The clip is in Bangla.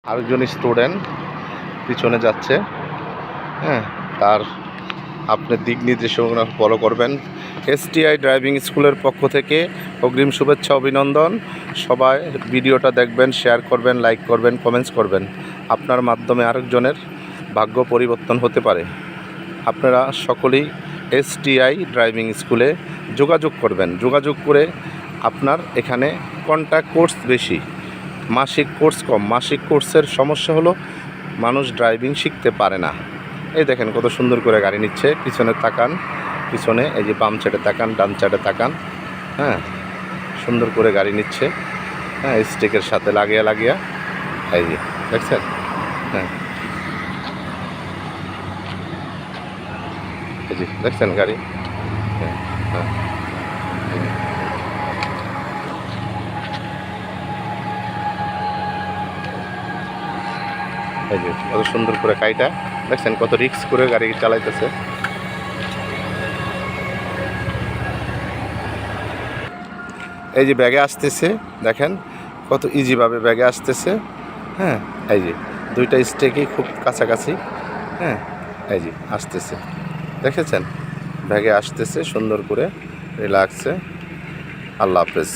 আরেকজন স্টুডেন্ট পিছনে যাচ্ছে। হ্যাঁ, তার আপনি দিক নির্দেশনা ফলো করবেন। STI ড্রাইভিং স্কুলের পক্ষ থেকে অগ্রিম শুভেচ্ছা অভিনন্দন। সবাই ভিডিওটা দেখবেন, শেয়ার করবেন, লাইক করবেন, কমেন্টস করবেন। আপনার মাধ্যমে আরেকজনের ভাগ্য পরিবর্তন হতে পারে। আপনারা সকলেই STI ড্রাইভিং স্কুলে যোগাযোগ করবেন। যোগাযোগ করে আপনার এখানে কন্ট্রাক্ট কোর্স বেশি, মাসিক কোর্স কম। মাসিক কোর্সের সমস্যা হলো মানুষ ড্রাইভিং শিখতে পারে না। এই দেখেন কত সুন্দর করে গাড়ি নিচ্ছে। পিছনে তাকান, পিছনে এই যে বাম সাইডে তাকান, ডান সাইডে তাকান। হ্যাঁ, সুন্দর করে গাড়ি নিচ্ছে। হ্যাঁ, স্টিকের সাথে লাগিয়ে এই যে দেখছেন। হ্যাঁ, এই যে দেখছেন গাড়ি। হ্যাঁ, হ্যাঁ, এই যে কত সুন্দর করে গাড়িটা দেখছেন, কত রিস্ক করে গাড়ি চালাইতেছে। এই যে ব্যাগে আসতেছে, দেখেন কত ইজিভাবে ব্যাগে আসতেছে। হ্যাঁ, এই যে দুইটা স্টেকই খুব কাছাকাছি। হ্যাঁ, এই যে আসতেছে, দেখেছেন ব্যাগে আসতেছে সুন্দর করে, রিল্যাক্সে। আল্লাহ হাফেজ।